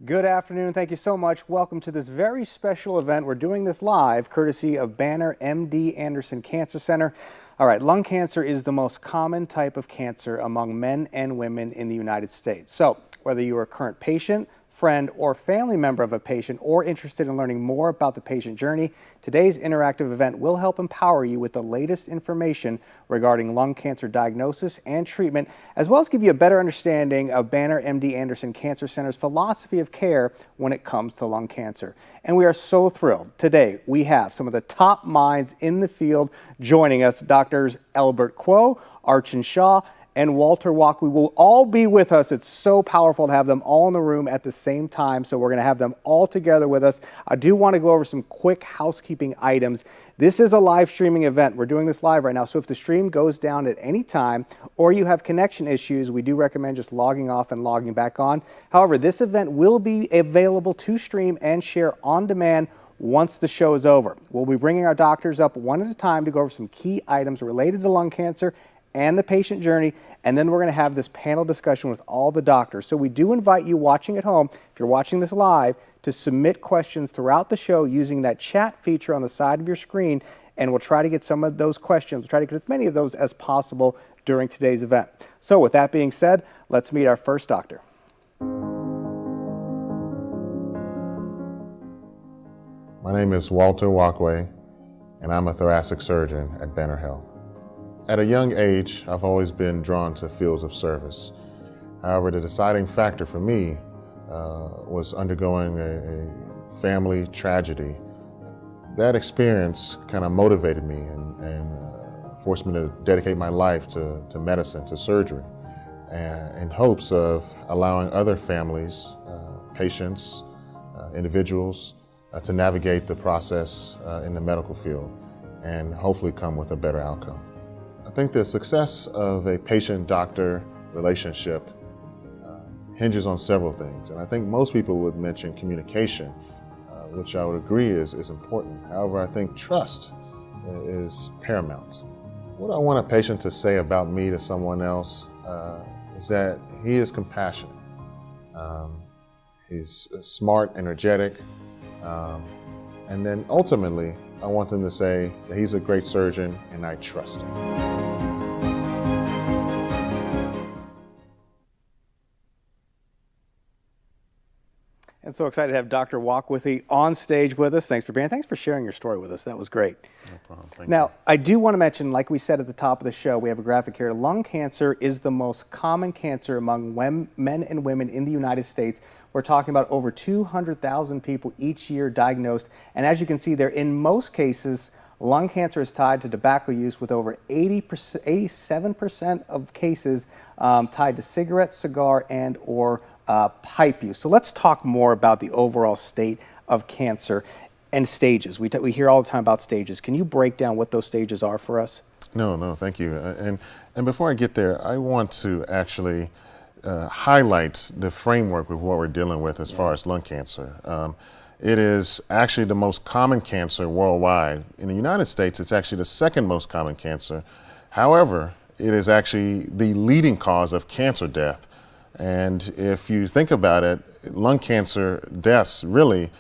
Good afternoon. Thank you so much. Welcome to this very special event. We're doing this live courtesy of Banner MD Anderson Cancer Center. All right, lung cancer is the most common type of cancer among men and women in the United States. So whether you are a current patient, friend, or family member of a patient, or interested in learning more about the patient journey, today's interactive event will help empower you with the latest information regarding lung cancer diagnosis and treatment, as well as give you a better understanding of Banner MD Anderson Cancer Center's philosophy of care when it comes to lung cancer. And we are so thrilled. Today, we have some of the top minds in the field joining us, Doctors Albert Kuo, Archon Shah, and Walter Wakwe will all be with us. It's so powerful to have them all in the room at the same time, so we're going to have them all together with us. I do want to go over some quick housekeeping items. This is a live streaming event. We're doing this live right now, so if the stream goes down at any time or you have connection issues, we do recommend just logging off and logging back on. However, this event will be available to stream and share on demand once the show is over. We'll be bringing our doctors up one at a time to go over some key items related to lung cancer and the patient journey, and then we're going to have this panel discussion with all the doctors. So we do invite you watching at home, if you're watching this live, to submit questions throughout the show using that chat feature on the side of your screen, and we'll try to get some of those questions, we'll try to get as many of those as possible during today's event. So with that being said, let's meet our first doctor. My name is Walter Wakwe, and I'm a thoracic surgeon at Banner Health. At a young age, I've always been drawn to fields of service. However, the deciding factor for me was undergoing a family tragedy. That experience kind of motivated me and forced me to dedicate my life to medicine, to surgery, in hopes of allowing other families, patients, individuals to navigate the process in the medical field and hopefully come with a better outcome. I think the success of a patient-doctor relationship hinges on several things, and I think most people would mention communication, which I would agree is important. However, I think trust is paramount. What I want a patient to say about me to someone else is that he is compassionate. He's smart, energetic, and then ultimately, I want them to say that he's a great surgeon and I trust him. And so excited to have Dr. Wakwe on stage with us. Thanks for being here. Thanks for sharing your story with us. That was great. No problem. Thank now, you. I do want to mention, like we said at the top of the show, we have a graphic here. Lung cancer is the most common cancer among men and women in the United States. We're talking about over 200,000 people each year diagnosed. And as you can see there, in most cases, lung cancer is tied to tobacco use, with over 87% of cases tied to cigarette, cigar, and or pipe use. So let's talk more about the overall state of cancer and stages. We hear all the time about stages. Can you break down what those stages are for us? No, thank you. And before I get there, I want to actually highlight the framework of what we're dealing with as far as lung cancer. It is actually the most common cancer worldwide. In the United States, it's actually the second most common cancer. However, it is actually the leading cause of cancer death. And if you think about it, lung cancer deaths really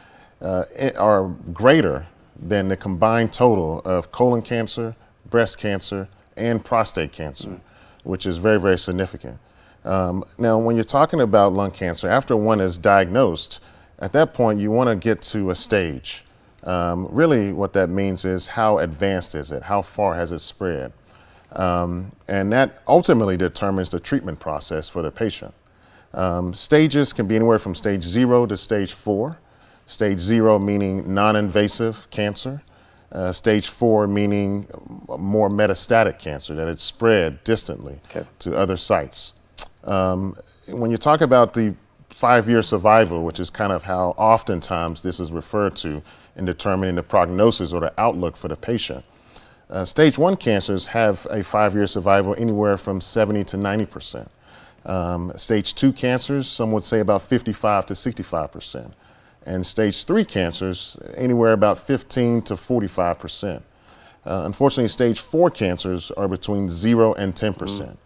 are greater than the combined total of colon cancer, breast cancer, and prostate cancer, which is very, very significant. Now, when you're talking about lung cancer, after one is diagnosed, at that point you want to get to a stage. Really what that means is how advanced is it? How far has it spread? And that ultimately determines the treatment process for the patient. Stages can be anywhere from stage 0 to stage 4. Stage 0 meaning non-invasive cancer. Stage 4 meaning more metastatic cancer, that it's spread distantly to other sites. When you talk about the 5-year survival, which is kind of how oftentimes this is referred to in determining the prognosis or the outlook for the patient, stage 1 cancers have a 5-year survival anywhere from 70 to 90%. Stage 2 cancers, some would say about 55 to 65%. And stage 3 cancers, anywhere about 15 to 45%. Unfortunately, stage 4 cancers are between 0 and 10%.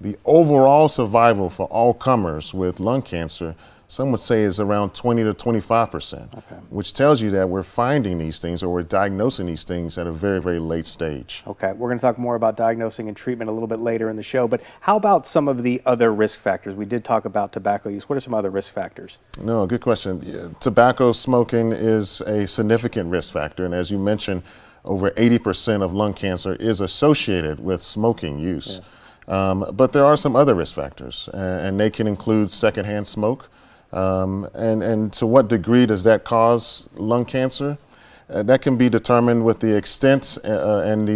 The overall survival for all comers with lung cancer some would say is around 20 to 25%, which tells you that we're finding these things or we're diagnosing these things at a very, very late stage. Okay, we're going to talk more about diagnosing and treatment a little bit later in the show, but how about some of the other risk factors? We did talk about tobacco use. What are some other risk factors? No, good question. Yeah, tobacco smoking is a significant risk factor, and as you mentioned, over 80% of lung cancer is associated with smoking use. But there are some other risk factors, and they can include secondhand smoke. And to what degree does that cause lung cancer? That can be determined with the extent and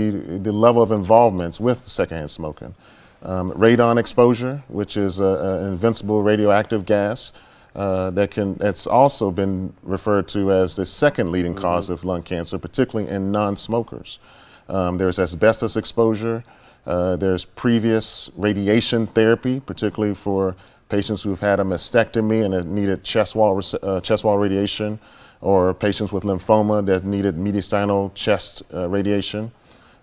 the level of involvement with secondhand smoking. Radon exposure, which is an invincible radioactive gas, that's also been referred to as the second leading cause of lung cancer, particularly in non-smokers. There's asbestos exposure. There's previous radiation therapy, particularly for patients who've had a mastectomy and have needed chest wall radiation, or patients with lymphoma that needed mediastinal chest radiation.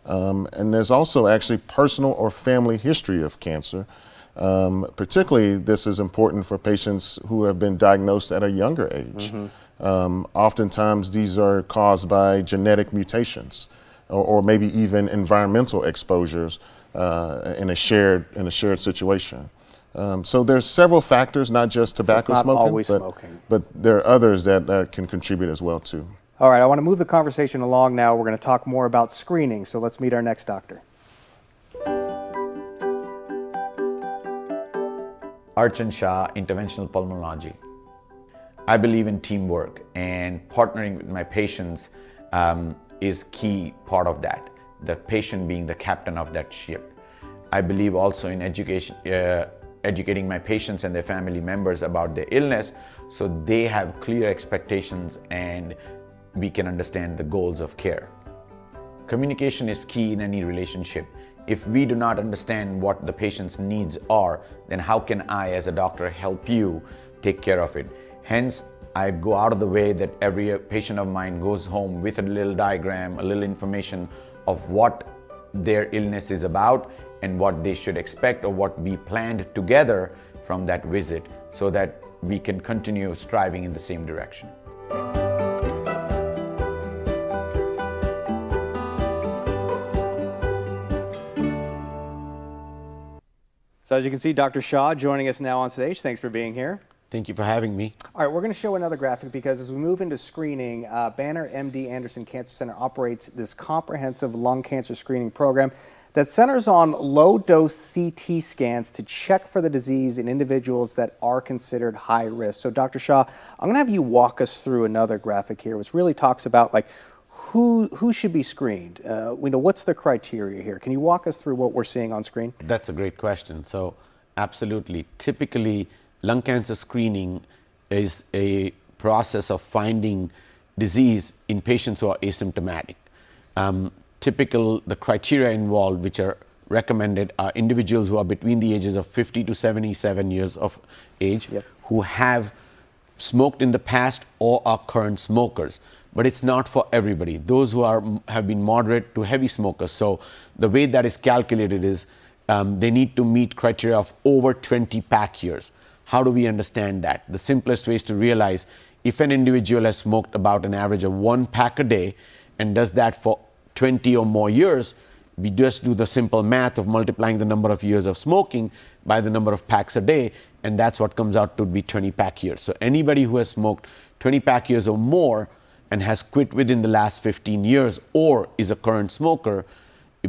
And there's also actually personal or family history of cancer. Particularly, this is important for patients who have been diagnosed at a younger age. Oftentimes, these are caused by genetic mutations, or maybe even environmental exposures in a shared situation. So there's several factors, not just tobacco smoking, but there are others that can contribute as well too. All right, I want to move the conversation along now. We're going to talk more about screening, so let's meet our next doctor. Archan Shah, Interventional Pulmonology. I believe in teamwork, and partnering with my patients is key part of that, the patient being the captain of that ship. I believe also in educating my patients and their family members about their illness so they have clear expectations and we can understand the goals of care. Communication is key in any relationship. If we do not understand what the patient's needs are, then how can I as a doctor help you take care of it? Hence, I go out of the way that every patient of mine goes home with a little diagram, a little information of what their illness is about and what they should expect or what we planned together from that visit so that we can continue striving in the same direction. So as you can see, Dr. Shah joining us now on stage. Thanks for being here. Thank you for having me. All right, we're going to show another graphic because as we move into screening, Banner MD Anderson Cancer Center operates this comprehensive lung cancer screening program that centers on low-dose CT scans to check for the disease in individuals that are considered high risk. So Dr. Shah, I'm going to have you walk us through another graphic here, which really talks about like who should be screened. What's the criteria here? Can you walk us through what we're seeing on screen? That's a great question. So absolutely. Typically, lung cancer screening is a process of finding disease in patients who are asymptomatic. The criteria involved, which are recommended, are individuals who are between the ages of 50 to 77 years of age, who have smoked in the past or are current smokers. But it's not for everybody. Those who have been moderate to heavy smokers. So the way that is calculated is they need to meet criteria of over 20 pack years. How do we understand that? The simplest way is to realize if an individual has smoked about an average of 1 pack a day and does that for 20 or more years, we just do the simple math of multiplying the number of years of smoking by the number of packs a day, and that's what comes out to be 20 pack years. So anybody who has smoked 20 pack years or more and has quit within the last 15 years or is a current smoker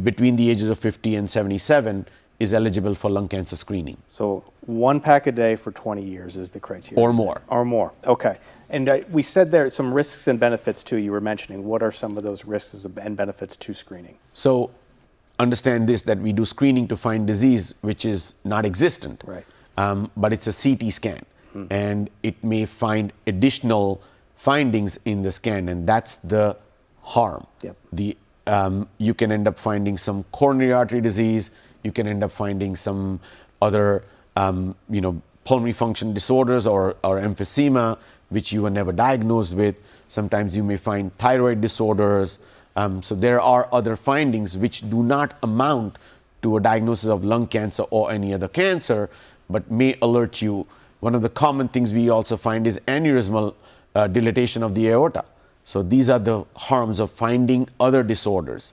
between the ages of 50 and 77 is eligible for lung cancer screening. So 1 pack a day for 20 years is the criteria. Or more. Or more, okay. And we said there are some risks and benefits too, you were mentioning. What are some of those risks and benefits to screening? So understand this, that we do screening to find disease which is not existent. Right. But it's a CT scan and it may find additional findings in the scan, and that's the harm. You can end up finding some coronary artery disease, you can end up finding some other pulmonary function disorders or emphysema which you were never diagnosed with. Sometimes you may find thyroid disorders. So there are other findings which do not amount to a diagnosis of lung cancer or any other cancer, but may alert you one of the common things we also find is aneurysmal dilatation of the aorta. So these are the harms of finding other disorders.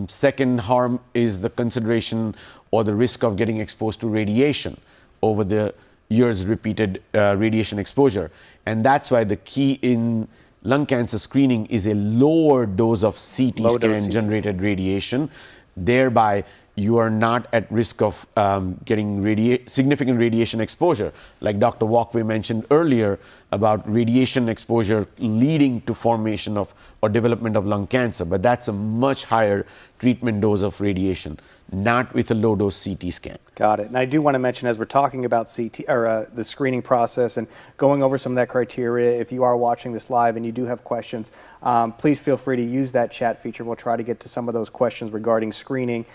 Second harm is the consideration or the risk of getting exposed to radiation over the years, repeated radiation exposure. And that's why the key in lung cancer screening is a lower dose of CT scan generated radiation. Thereby, you are not at risk of getting significant radiation exposure. Like Dr. Walkway mentioned earlier about radiation exposure leading to formation of or development of lung cancer, but that's a much higher treatment dose of radiation, not with a low dose CT scan. Got it. And I do want to mention, as we're talking about CT or the screening process and going over some of that criteria, if you are watching this live and you do have questions, please feel free to use that chat feature. We'll try to get to some of those questions regarding screening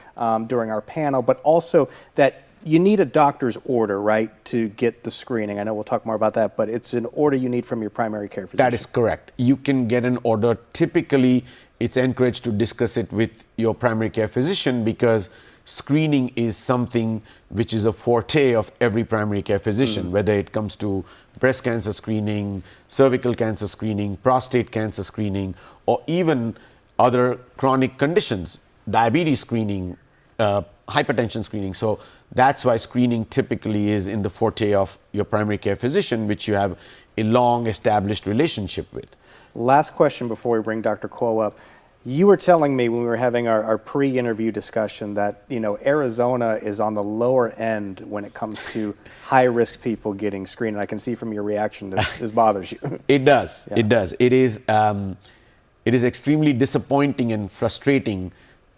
during our panel, but also that you need a doctor's order, right, to get the screening. I know we'll talk more about that, but it's an order you need from your primary care physician. That is correct. You can get an order. Typically, it's encouraged to discuss it with your primary care physician because screening is something which is a forte of every primary care physician, whether it comes to breast cancer screening, cervical cancer screening, prostate cancer screening, or even other chronic conditions, diabetes screening, hypertension screening. So that's why screening typically is in the forte of your primary care physician, which you have a long established relationship with. Last question before we bring Dr. Kuo up. You were telling me when we were having our pre-interview discussion that, you know, Arizona is on the lower end when it comes to high-risk people getting screened. And I can see from your reaction this bothers you. It does. Yeah. It does. It is extremely disappointing and frustrating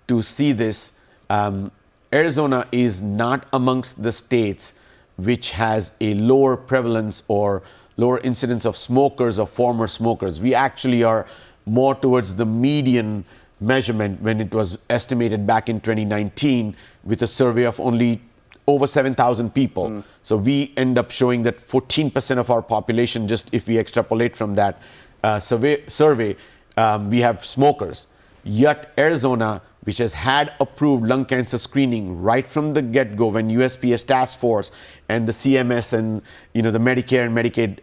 to see this. Arizona is not amongst the states which has a lower prevalence or lower incidence of smokers or former smokers. We actually are more towards the median measurement when it was estimated back in 2019 with a survey of only over 7,000 people. So we end up showing that 14% of our population, just if we extrapolate from that survey, we have smokers. Yet Arizona, which has had approved lung cancer screening right from the get-go when USPS task force and the CMS and the Medicare and Medicaid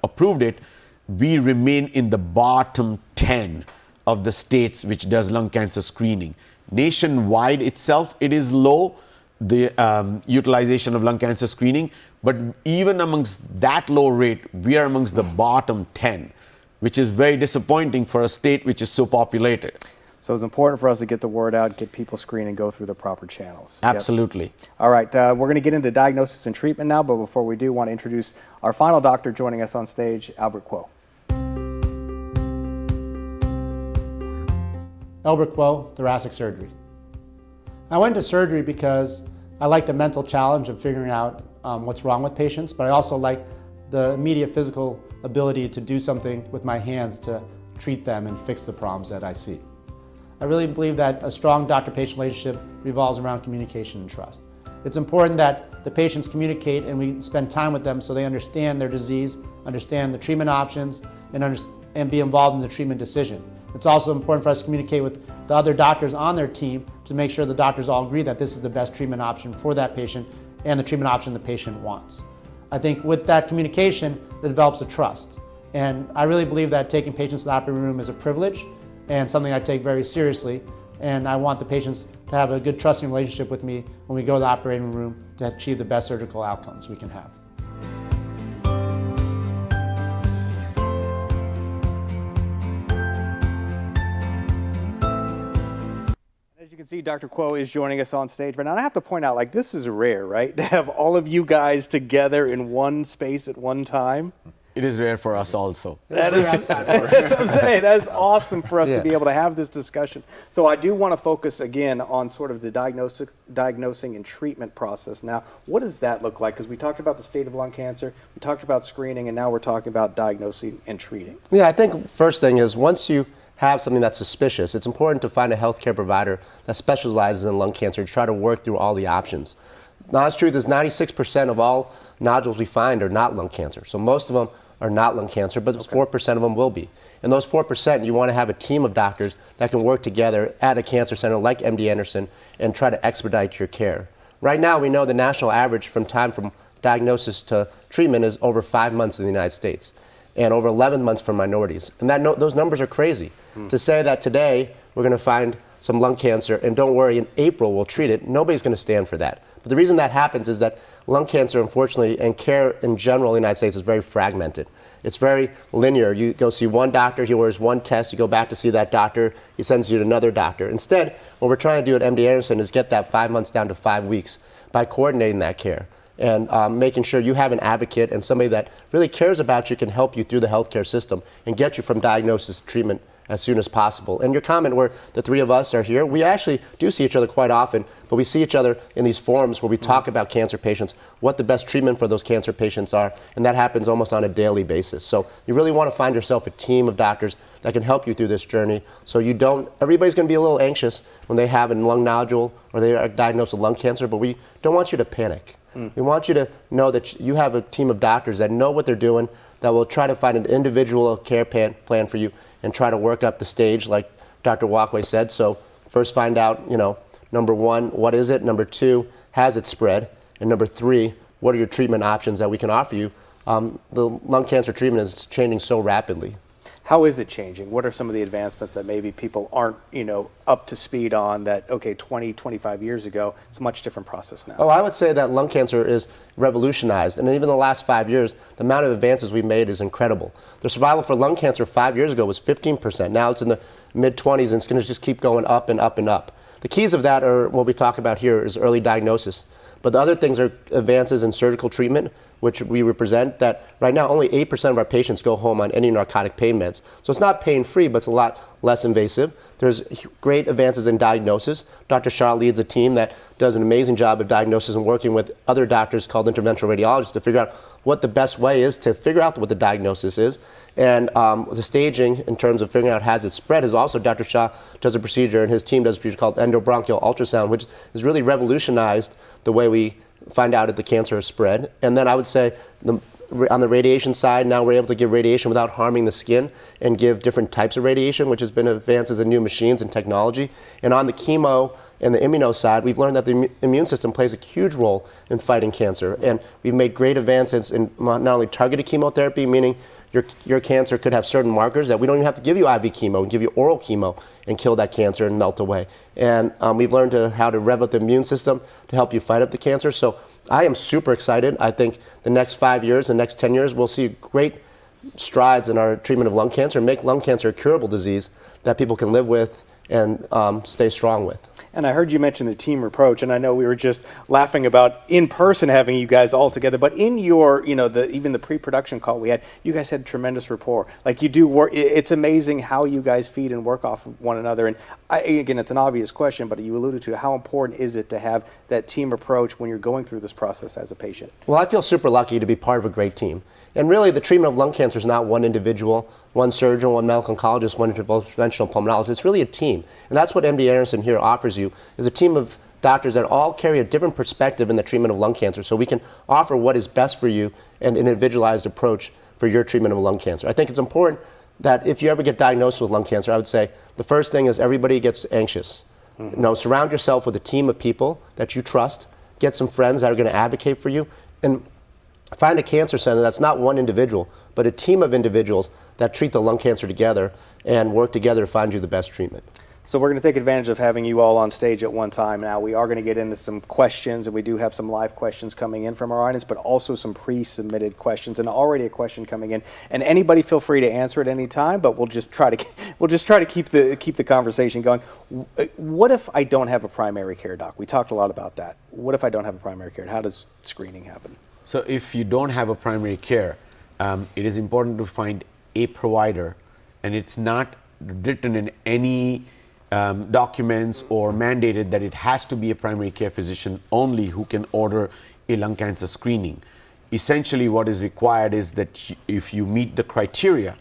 approved it, we remain in the bottom 10 of the states which does lung cancer screening. Nationwide itself, it is low, the utilization of lung cancer screening, but even amongst that low rate, we are amongst the bottom 10, which is very disappointing for a state which is so populated. So it's important for us to get the word out, get people screened, and go through the proper channels. Absolutely. Yep. All right, we're going to get into diagnosis and treatment now, but before we do, I want to introduce our final doctor joining us on stage, Albert Kuo. Albert Kuo, thoracic surgery. I went to surgery because I like the mental challenge of figuring out what's wrong with patients, but I also like the immediate physical ability to do something with my hands to treat them and fix the problems that I see. I really believe that a strong doctor-patient relationship revolves around communication and trust. It's important that the patients communicate and we spend time with them so they understand their disease, understand the treatment options, and be involved in the treatment decision. It's also important for us to communicate with the other doctors on their team to make sure the doctors all agree that this is the best treatment option for that patient and the treatment option the patient wants. I think with that communication, it develops a trust. And I really believe that taking patients to the operating room is a privilege and something I take very seriously. And I want the patients to have a good trusting relationship with me when we go to the operating room to achieve the best surgical outcomes we can have. As you can see, Dr. Kuo is joining us on stage right now. And I have to point out, like, this is rare, right? To have all of you guys together in one space at one time. It is rare for us also. That's what I'm saying. That is awesome for us to be able to have this discussion. So I do want to focus again on sort of the diagnosing and treatment process. Now, what does that look like? Because we talked about the state of lung cancer, we talked about screening, and now we're talking about diagnosing and treating. Yeah, I think first thing is once you have something that's suspicious, it's important to find a healthcare provider that specializes in lung cancer and try to work through all the options. Now, it's true, there's 96% of all nodules we find are not lung cancer. So most of them are not lung cancer, but 4% of them will be. And those 4%, you want to have a team of doctors that can work together at a cancer center like MD Anderson and try to expedite your care. Right now, we know the national average from diagnosis to treatment is over 5 months in the United States and over 11 months for minorities. And those numbers are crazy. To say that today we're going to find some lung cancer and don't worry, in April we'll treat it, nobody's going to stand for that. But the reason that happens is that lung cancer, unfortunately, and care in general in the United States is very fragmented. It's very linear. You go see one doctor, he orders one test, you go back to see that doctor, he sends you to another doctor. Instead, what we're trying to do at MD Anderson is get that 5 months down to 5 weeks by coordinating that care and making sure you have an advocate and somebody that really cares about you, can help you through the healthcare system and get you from diagnosis to treatment as soon as possible. And your comment where the three of us are here, we actually do see each other quite often, but we see each other in these forums where we talk about cancer patients, what the best treatment for those cancer patients are, and that happens almost on a daily basis. So you really want to find yourself a team of doctors that can help you through this journey, so you don't, everybody's going to be a little anxious when they have a lung nodule or they are diagnosed with lung cancer, but we don't want you to panic. We want you to know that you have a team of doctors that know what they're doing, that will try to find an individual care plan for you and try to work up the stage like Dr. Walkway said. So first find out, number one, what is it? Number two, has it spread? And number three, what are your treatment options that we can offer you? The lung cancer treatment is changing so rapidly. How is it changing? What are some of the advancements that maybe people aren't, up to speed on that, 20, 25 years ago, it's a much different process now? Oh, I would say that lung cancer is revolutionized. And even the last 5 years, the amount of advances we've made is incredible. The survival for lung cancer 5 years ago was 15%. Now it's in the mid-20s, and it's going to just keep going up and up and up. The keys of that are what we talk about here is early diagnosis. But the other things are advances in surgical treatment, which we represent, that right now only 8% of our patients go home on any narcotic pain meds. So it's not pain-free, but it's a lot less invasive. There's great advances in diagnosis. Dr. Shah leads a team that does an amazing job of diagnosis and working with other doctors called interventional radiologists to figure out what the best way is to figure out what the diagnosis is. And the staging in terms of figuring out has it spread is also, Dr. Shah does a procedure and his team does a procedure called endobronchial ultrasound, which has really revolutionized the way we find out if the cancer is spread. And then I would say on the radiation side, now we're able to give radiation without harming the skin and give different types of radiation, which has been advances in new machines and technology. And on the chemo and the immuno side, we've learned that the immune system plays a huge role in fighting cancer. And we've made great advances in not only targeted chemotherapy, meaning your cancer could have certain markers that we don't even have to give you IV chemo, we can give you oral chemo and kill that cancer and melt away. And we've learned how to rev up the immune system to help you fight up the cancer. So I am super excited. I think the next 5 years, the next 10 years, we'll see great strides in our treatment of lung cancer and make lung cancer a curable disease that people can live with and stay strong with. And I heard you mention the team approach, and I know we were just laughing about in person having you guys all together, but in your, even the pre-production call we had, you guys had tremendous rapport. Like you do work, it's amazing how you guys feed and work off of one another. And again, it's an obvious question, but you alluded to how important is it to have that team approach when you're going through this process as a patient? Well, I feel super lucky to be part of a great team. And really, the treatment of lung cancer is not one individual, one surgeon, one medical oncologist, one interventional pulmonologist. It's really a team. And that's what MD Anderson here offers you, is a team of doctors that all carry a different perspective in the treatment of lung cancer. So we can offer what is best for you and an individualized approach for your treatment of lung cancer. I think it's important that if you ever get diagnosed with lung cancer, I would say the first thing is everybody gets anxious. Surround yourself with a team of people that you trust. Get some friends that are going to advocate for you. And find a cancer center that's not one individual, but a team of individuals that treat the lung cancer together and work together to find you the best treatment. So we're going to take advantage of having you all on stage at one time. Now we are going to get into some questions, and we do have some live questions coming in from our audience, but also some pre-submitted questions, and already a question coming in. And anybody feel free to answer at any time, but we'll just try to keep the conversation going. What if I don't have a primary care doc? We talked a lot about that. What if I don't have a primary care? How does screening happen? So if you don't have a primary care, it is important to find a provider, and it's not written in any documents or mandated that it has to be a primary care physician only who can order a lung cancer screening. Essentially what is required is that if you meet the criteria,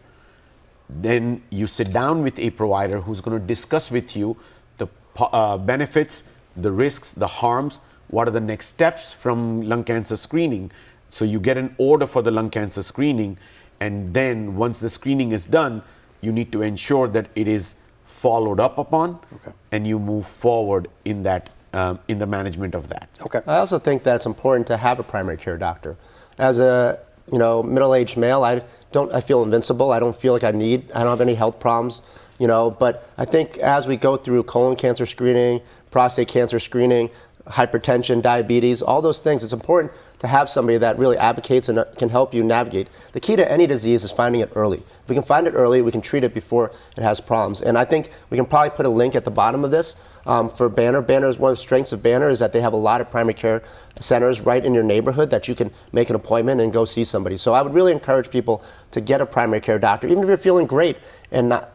then you sit down with a provider who's going to discuss with you the benefits, the risks, the harms, what are the next steps from lung cancer screening. So you get an order for the lung cancer screening, and then once the screening is done, you need to ensure that it is followed up upon, and you move forward in that in the management of that. Okay. I also think that it's important to have a primary care doctor. As a middle-aged male, I feel invincible. I don't feel like I don't have any health problems, but I think as we go through colon cancer screening, prostate cancer screening, hypertension, diabetes, all those things, it's important to have somebody that really advocates and can help you navigate. The key to any disease is finding it early. If we can find it early, we can treat it before it has problems. And I think we can probably put a link at the bottom of this for Banner. Banner is one of the strengths of Banner is that they have a lot of primary care centers right in your neighborhood that you can make an appointment and go see somebody. So I would really encourage people to get a primary care doctor, even if you're feeling great and not,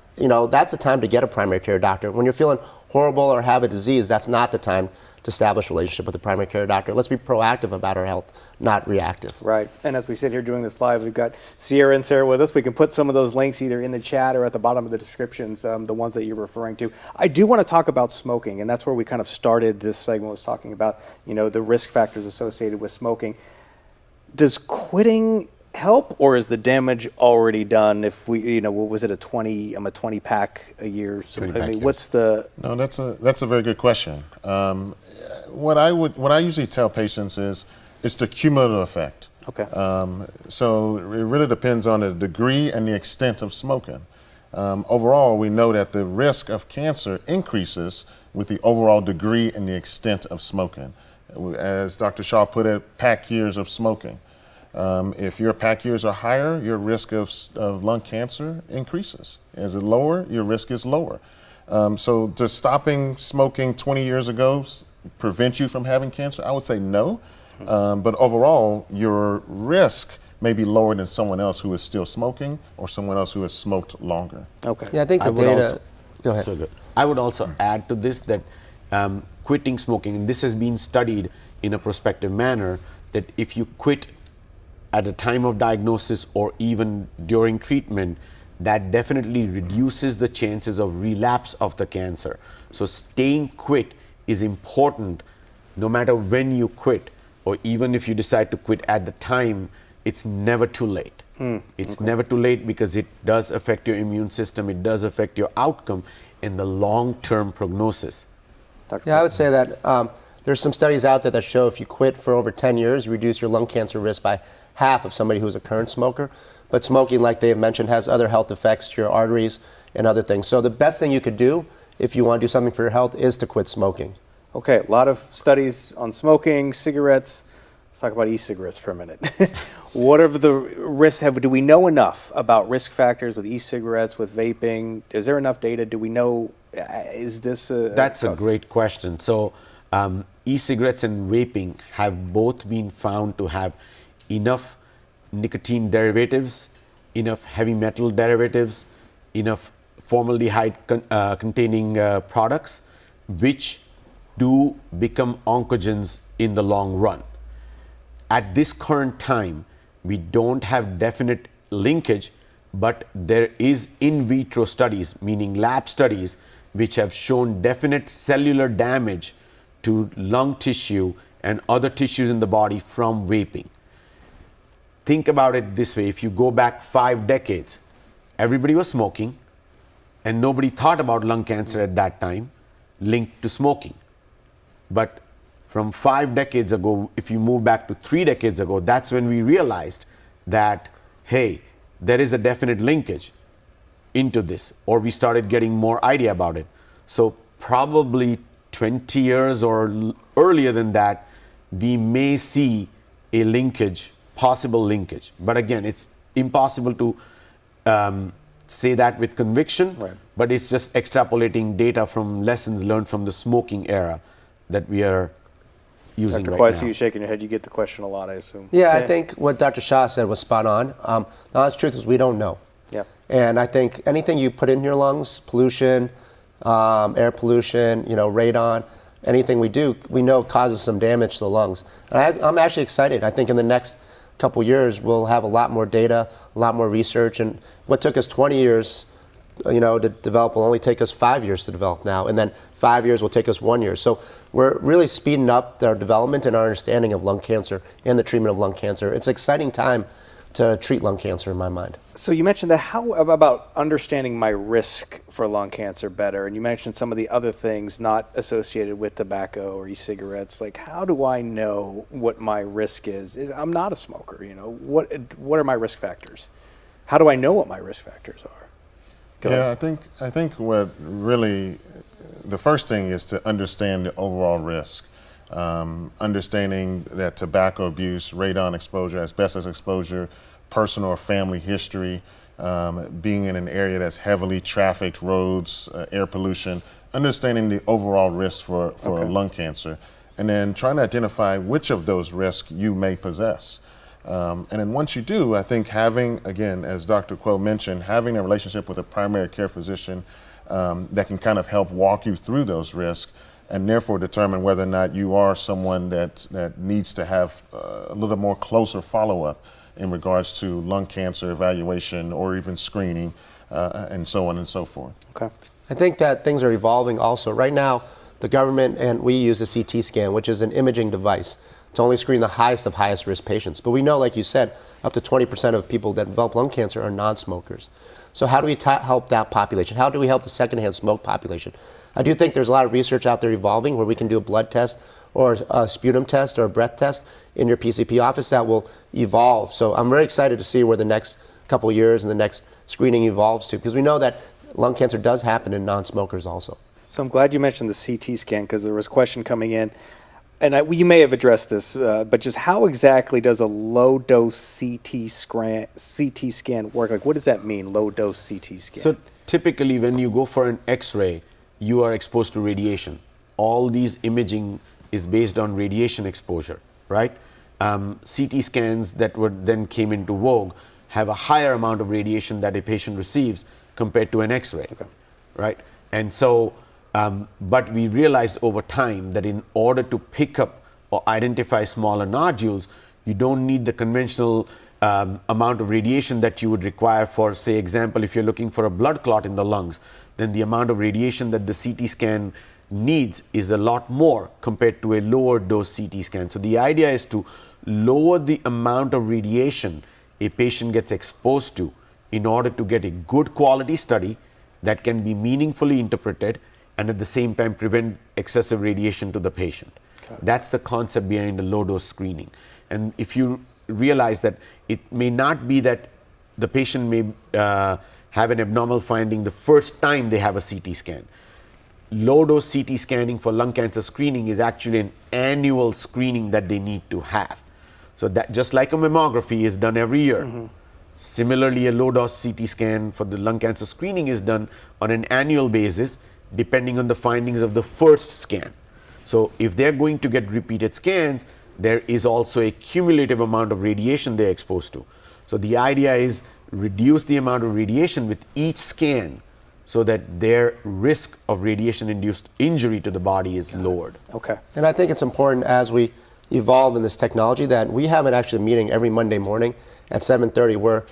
that's the time to get a primary care doctor. When you're feeling horrible or have a disease, that's not the time to establish a relationship with a primary care doctor. Let's be proactive about our health, not reactive. Right. And as we sit here doing this live, we've got Sierra and Sarah with us. We can put some of those links either in the chat or at the bottom of the descriptions, the ones that you're referring to. I do want to talk about smoking, and that's where we kind of started this segment, was talking about, the risk factors associated with smoking. Does quitting help, or is the damage already done? If we, what was it, a 20 pack a year? So, what's the? No, that's a very good question. What I usually tell patients is it's the cumulative effect. Okay. So it really depends on the degree and the extent of smoking. Overall, we know that the risk of cancer increases with the overall degree and the extent of smoking. As Dr. Shaw put it, pack years of smoking. If your pack years are higher, your risk of lung cancer increases. As it lower, your risk is lower. So does stopping smoking 20 years ago prevent you from having cancer? I would say no. But overall, your risk may be lower than someone else who is still smoking or someone else who has smoked longer. Okay. Yeah, I think the data. Go ahead. So good. I would also add to this that quitting smoking, and this has been studied in a prospective manner, that if you quit at the time of diagnosis or even during treatment, that definitely reduces the chances of relapse of the cancer. So staying quit is important no matter when you quit, or even if you decide to quit at the time, it's never too late. It's never too late, because it does affect your immune system, it does affect your outcome and the long-term prognosis. Yeah, I would say that there's some studies out there that show if you quit for over 10 years, you reduce your lung cancer risk by half of somebody who's a current smoker. But smoking, like they have mentioned, has other health effects to your arteries and other things. So the best thing you could do if you want to do something for your health is to quit smoking. Okay, a lot of studies on smoking, cigarettes. Let's talk about e-cigarettes for a minute. What are the risks? Do we know enough about risk factors with e-cigarettes, with vaping? Is there enough data? Do we know, is this a... That's a great question. So e-cigarettes and vaping have both been found to have enough nicotine derivatives, enough heavy metal derivatives, enough formaldehyde containing products, which do become oncogens in the long run. At this current time, we don't have definite linkage, but there is in vitro studies, meaning lab studies, which have shown definite cellular damage to lung tissue and other tissues in the body from vaping. Think about it this way: if you go back 5 decades, everybody was smoking and nobody thought about lung cancer at that time linked to smoking. But from 5 decades ago, if you move back to 3 decades ago, that's when we realized that, hey, there is a definite linkage into this, or we started getting more idea about it. So probably 20 years or earlier than that, we may see a linkage, possible linkage. But again, it's impossible to say that with conviction, right. But it's just extrapolating data from lessons learned from the smoking era that we are using Dr. right Kwai, I now. see you shaking your head. You get the question a lot, I assume. Yeah, I think what Dr. Shah said was spot on. The honest truth is we don't know. Yeah. And I think anything you put in your lungs, pollution, air pollution, radon, anything we do, we know causes some damage to the lungs. And I'm actually excited. I think in the next couple years, we'll have a lot more data, a lot more research. And what took us 20 years, to develop will only take us 5 years to develop now. And then 5 years will take us 1 year. So we're really speeding up our development and our understanding of lung cancer and the treatment of lung cancer. It's an exciting time to treat lung cancer in my mind. So you mentioned that. How about understanding my risk for lung cancer better? And you mentioned some of the other things not associated with tobacco or e-cigarettes. Like, how do I know what my risk is? I'm not a smoker. What are my risk factors? How do I know what my risk factors are? Go ahead. I think what really the first thing is to understand the overall risk. Understanding that tobacco abuse, radon exposure, asbestos exposure, personal or family history, being in an area that's heavily trafficked, roads, air pollution, understanding the overall risk for lung cancer, and then trying to identify which of those risks you may possess. And then once you do, I think having, again, as Dr. Quo mentioned, having a relationship with a primary care physician that can kind of help walk you through those risks and therefore determine whether or not you are someone that needs to have a little more closer follow-up in regards to lung cancer evaluation or even screening and so on and so forth. Okay. I think that things are evolving also. Right now, the government and we use a CT scan, which is an imaging device, to only screen the highest of highest risk patients. But we know, like you said, up to 20% of people that develop lung cancer are non-smokers. So how do we help that population? How do we help the secondhand smoke population? I do think there's a lot of research out there evolving where we can do a blood test or a sputum test or a breath test in your PCP office that will evolve. So I'm very excited to see where the next couple of years and the next screening evolves to, because we know that lung cancer does happen in non-smokers also. So I'm glad you mentioned the CT scan, because there was a question coming in, and you may have addressed this, but just how exactly does a low-dose CT scan work? Like, what does that mean, low-dose CT scan? So typically when you go for an X-ray, you are exposed to radiation. All these imaging is based on radiation exposure, right? CT scans that then came into vogue have a higher amount of radiation that a patient receives compared to an X-ray, right? And so, but we realized over time that in order to pick up or identify smaller nodules, you don't need the conventional amount of radiation that you would require for, say, example, if you're looking for a blood clot in the lungs, then the amount of radiation that the CT scan needs is a lot more compared to a lower dose CT scan. So the idea is to lower the amount of radiation a patient gets exposed to in order to get a good quality study that can be meaningfully interpreted and at the same time prevent excessive radiation to the patient. That's the concept behind the low dose screening. And if you realize that it may not be that the patient may have an abnormal finding the first time they have a CT scan. Low dose CT scanning for lung cancer screening is actually an annual screening that they need to have. So that just like a mammography is done every year, similarly a low dose CT scan for the lung cancer screening is done on an annual basis depending on the findings of the first scan. So if they're going to get repeated scans, there is also a cumulative amount of radiation they're exposed to. So the idea is reduce the amount of radiation with each scan so that their risk of radiation-induced injury to the body is lowered. Okay. And I think it's important as we evolve in this technology that we have an actual meeting every Monday morning at 7:30 where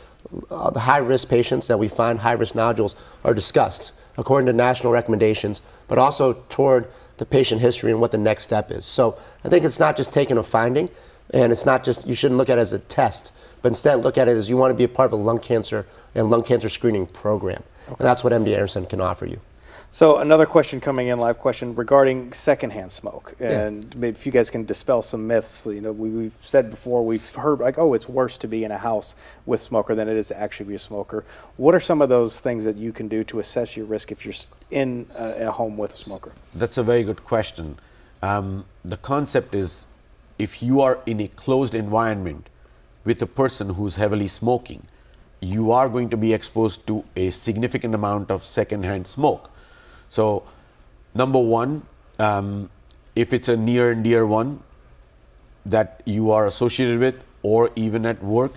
the high-risk patients that we find high-risk nodules are discussed according to national recommendations, but also toward the patient history and what the next step is. So I think it's not just taking a finding, and it's not just, you shouldn't look at it as a test, but instead look at it as you want to be a part of a lung cancer and lung cancer screening program. And that's what MD Anderson can offer you. So another question coming in, live question regarding secondhand smoke, and maybe if you guys can dispel some myths. You know, we've said before, we've heard like, oh, it's worse to be in a house with smoker than it is to actually be a smoker. What are some of those things that you can do to assess your risk if you're in a home with a smoker? That's a very good question. The concept is, if you are in a closed environment with a person who's heavily smoking, you are going to be exposed to a significant amount of secondhand smoke. So, number one, if it's a near and dear one that you are associated with, or even at work,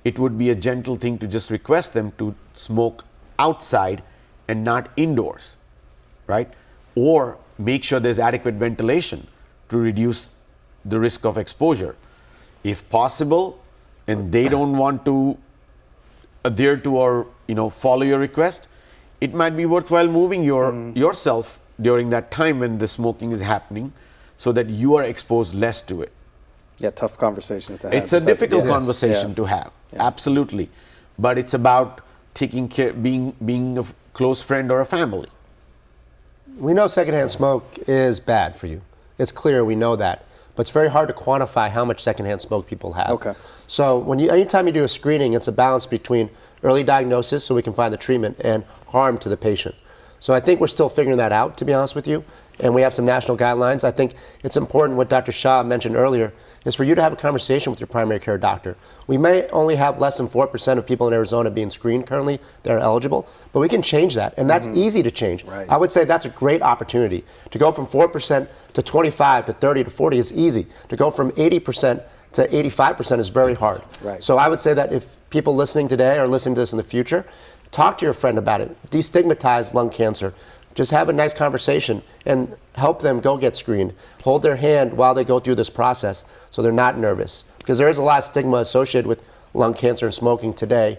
it would be a gentle thing to just request them to smoke outside and not indoors, right? Or make sure there's adequate ventilation to reduce the risk of exposure. If possible, and they don't want to adhere to or follow your request, it might be worthwhile moving yourself during that time when the smoking is happening so that you are exposed less to it. Yeah, tough conversations to have. It's a difficult Yes. conversation Yeah. to have, Yeah. absolutely. But it's about taking care, being a close friend or a family. We know secondhand smoke is bad for you. It's clear, we know that. But it's very hard to quantify how much secondhand smoke people have. Okay. So anytime you do a screening, it's a balance between early diagnosis so we can find the treatment and harm to the patient. So I think we're still figuring that out, to be honest with you. And we have some national guidelines. I think it's important what Dr. Shah mentioned earlier is for you to have a conversation with your primary care doctor. We may only have less than 4% of people in Arizona being screened currently that are eligible, but we can change that, and that's easy to change. Right. I would say that's a great opportunity. To go from 4% to 25 to 30 to 40 is easy. To go from 80% to 85% is very hard. Right. So I would say that if people listening today are listening to this in the future, talk to your friend about it. Destigmatize lung cancer. Just have a nice conversation and help them go get screened. Hold their hand while they go through this process so they're not nervous. Because there is a lot of stigma associated with lung cancer and smoking today,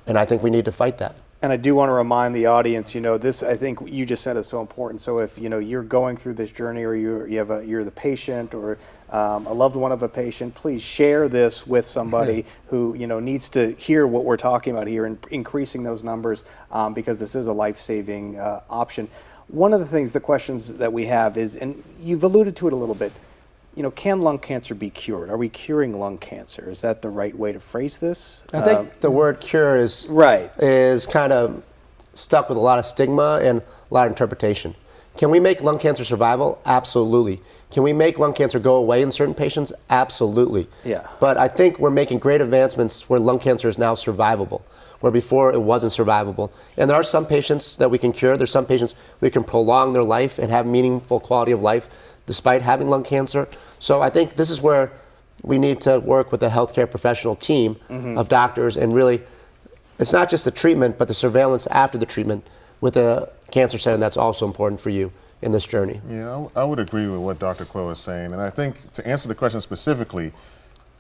and I think we need to fight that. And I do want to remind the audience, this, I think you just said is so important. So if, you're going through this journey or you're the patient or a loved one of a patient, please share this with somebody who, needs to hear what we're talking about here and increasing those numbers because this is a life-saving option. One of the questions that we have is, and you've alluded to it a little bit, can lung cancer be cured? Are we curing lung cancer? Is that the right way to phrase this? I think the word cure is Right. is kind of stuck with a lot of stigma and a lot of interpretation. Can we make lung cancer survival? Absolutely. Can we make lung cancer go away in certain patients? Absolutely. Yeah. But I think we're making great advancements where lung cancer is now survivable, where before it wasn't survivable. And there are some patients that we can cure. There's some patients we can prolong their life and have meaningful quality of life despite having lung cancer. So I think this is where we need to work with a healthcare professional team of doctors and really, it's not just the treatment, but the surveillance after the treatment with a cancer center that's also important for you in this journey. Yeah, I would agree with what Dr. Klo is saying. And I think to answer the question specifically,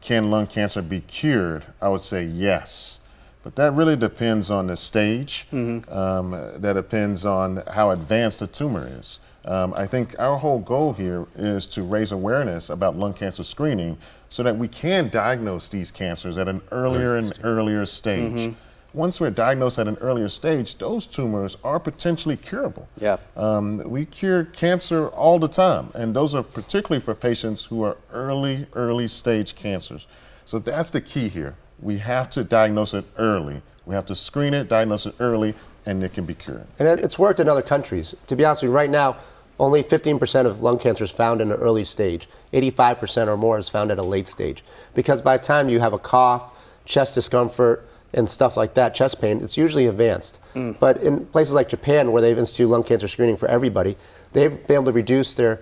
can lung cancer be cured? I would say yes. But that really depends on the stage. That depends on how advanced the tumor is. I think our whole goal here is to raise awareness about lung cancer screening so that we can diagnose these cancers at an earlier and earlier stage. Once we're diagnosed at an earlier stage, those tumors are potentially curable. Yeah. We cure cancer all the time, and those are particularly for patients who are early stage cancers. So that's the key here. We have to diagnose it early. We have to screen it, diagnose it early, and it can be cured. And it's worked in other countries. To be honest with you, right now, only 15% of lung cancer is found in an early stage. 85% or more is found at a late stage. Because by the time you have a cough, chest discomfort, and stuff like that, chest pain, it's usually advanced. But in places like Japan, where they've instituted lung cancer screening for everybody, they've been able to reduce their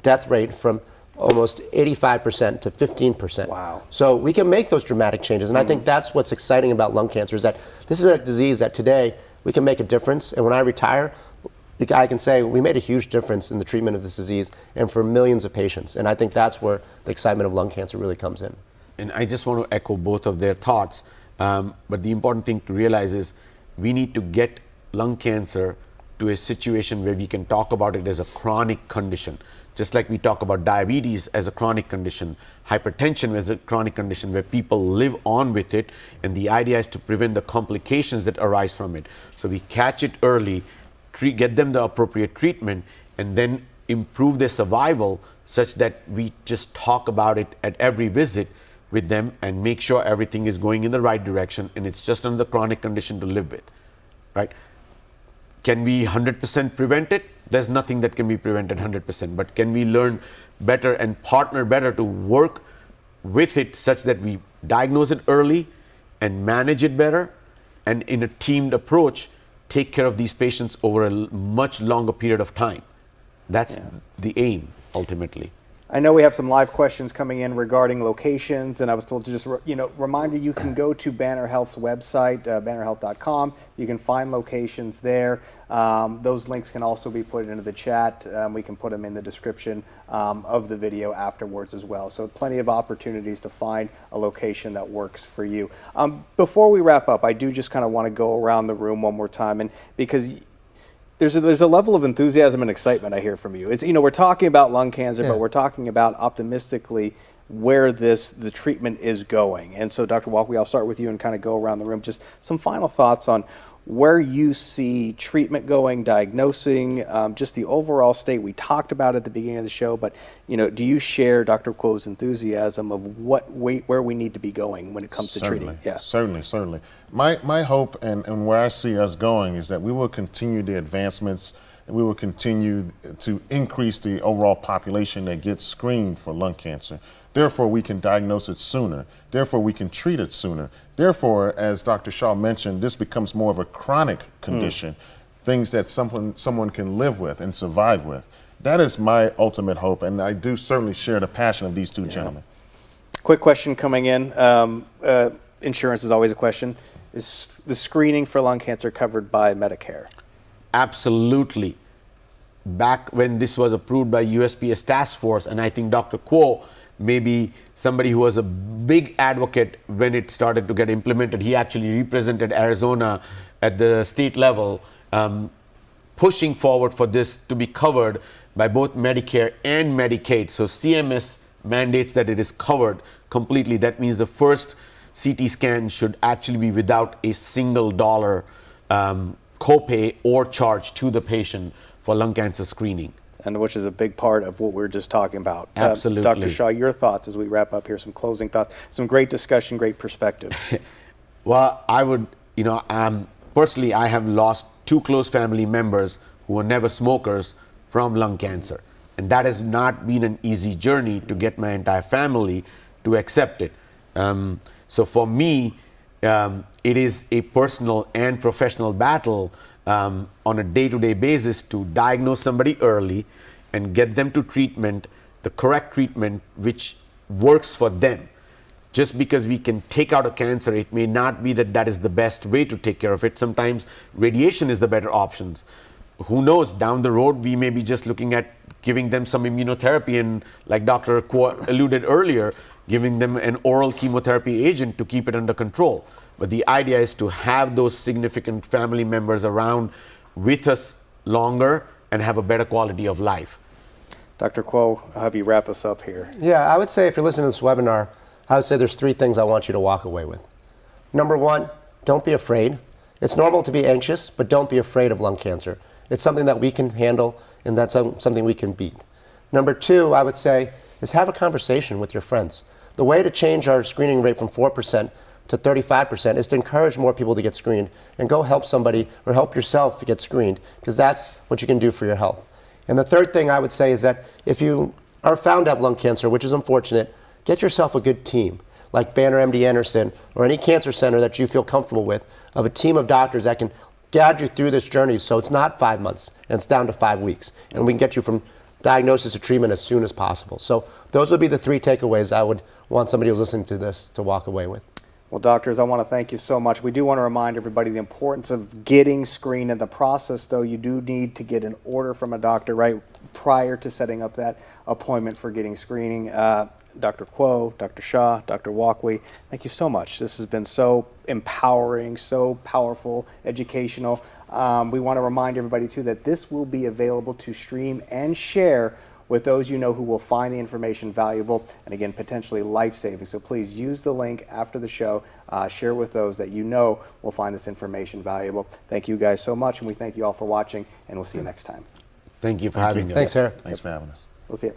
death rate from almost 85% to 15%. Wow. So we can make those dramatic changes. And I think that's what's exciting about lung cancer is that this is a disease that today we can make a difference. And when I retire, I can say we made a huge difference in the treatment of this disease and for millions of patients. And I think that's where the excitement of lung cancer really comes in. And I just want to echo both of their thoughts. But the important thing to realize is we need to get lung cancer to a situation where we can talk about it as a chronic condition. Just like we talk about diabetes as a chronic condition, hypertension as a chronic condition where people live on with it, and the idea is to prevent the complications that arise from it. So we catch it early, get them the appropriate treatment, and then improve their survival such that we just talk about it at every visit with them and make sure everything is going in the right direction and it's just another chronic condition to live with, right? Can we 100% prevent it? There's nothing that can be prevented 100%, but can we learn better and partner better to work with it such that we diagnose it early and manage it better, and in a teamed approach, take care of these patients over a much longer period of time. That's the aim, ultimately. I know we have some live questions coming in regarding locations, and I was told to just, reminder, you can go to Banner Health's website, bannerhealth.com. You can find locations there. Those links can also be put into the chat. We can put them in the description of the video afterwards as well. So plenty of opportunities to find a location that works for you. Before we wrap up, I do just kind of want to go around the room one more time, and because There's a level of enthusiasm and excitement I hear from you. It's, we're talking about lung cancer, but we're talking about optimistically where the treatment is going. And so, Dr. Walkley, I'll start with you and kind of go around the room. Just some final thoughts on where you see treatment going, diagnosing, just the overall state. We talked about it at the beginning of the show, but do you share Dr. Kuo's enthusiasm of where we need to be going when it comes to treating? Yeah, certainly. My hope and where I see us going is that we will continue the advancements and we will continue to increase the overall population that gets screened for lung cancer. Therefore, we can diagnose it sooner. Therefore, we can treat it sooner. Therefore, as Dr. Shaw mentioned, this becomes more of a chronic condition, things that someone can live with and survive with. That is my ultimate hope, and I do certainly share the passion of these two gentlemen. Quick question coming in. Insurance is always a question. Is the screening for lung cancer covered by Medicare? Absolutely. Back when this was approved by USPS task force, and I think Dr. Kuo may be somebody who was a big advocate when it started to get implemented. He actually represented Arizona at the state level, pushing forward for this to be covered by both Medicare and Medicaid. So CMS mandates that it is covered completely. That means the first CT scan should actually be without a single dollar copay or charge to the patient for lung cancer screening. And which is a big part of what we're just talking about. Absolutely. Dr. Shaw, your thoughts as we wrap up here, some closing thoughts, some great discussion, great perspective. Well, I would, personally, I have lost 2 close family members who were never smokers from lung cancer. And that has not been an easy journey to get my entire family to accept it. So for me, it is a personal and professional battle on a day-to-day basis to diagnose somebody early and get them to treatment, the correct treatment which works for them. Just because we can take out a cancer, it may not be that is the best way to take care of it. Sometimes radiation is the better options. Who knows, down the road we may be just looking at giving them some immunotherapy and, like Dr. Kuo alluded earlier, giving them an oral chemotherapy agent to keep it under control. But the idea is to have those significant family members around with us longer and have a better quality of life. Dr. Kuo, I'll have you wrap us up here. Yeah, I would say if you're listening to this webinar, I would say there's 3 things I want you to walk away with. Number 1, don't be afraid. It's normal to be anxious, but don't be afraid of lung cancer. It's something that we can handle, and that's something we can beat. Number 2, I would say, is have a conversation with your friends. The way to change our screening rate from 4% to 35% is to encourage more people to get screened and go help somebody or help yourself to get screened, because that's what you can do for your health. And the third thing I would say is that if you are found to have lung cancer, which is unfortunate, get yourself a good team, like Banner MD Anderson or any cancer center that you feel comfortable with, of a team of doctors that can guide you through this journey so it's not 5 months and it's down to 5 weeks. And we can get you from diagnosis to treatment as soon as possible. So those would be the 3 takeaways I would want somebody who's listening to this to walk away with. Well, doctors, I want to thank you so much. We do want to remind everybody the importance of getting screened. In the process, though, you do need to get an order from a doctor right prior to setting up that appointment for getting screening. Dr. Kuo, Dr. Shah, Dr. Walkley, thank you so much. This has been so empowering, so powerful, educational. We want to remind everybody, too, that this will be available to stream and share with those who will find the information valuable and, again, potentially life-saving. So please use the link after the show. Share with those that will find this information valuable. Thank you guys so much, and we thank you all for watching, and we'll see you next time. Thank you for having us. Thanks, Sarah. Thanks for having us. We'll see you.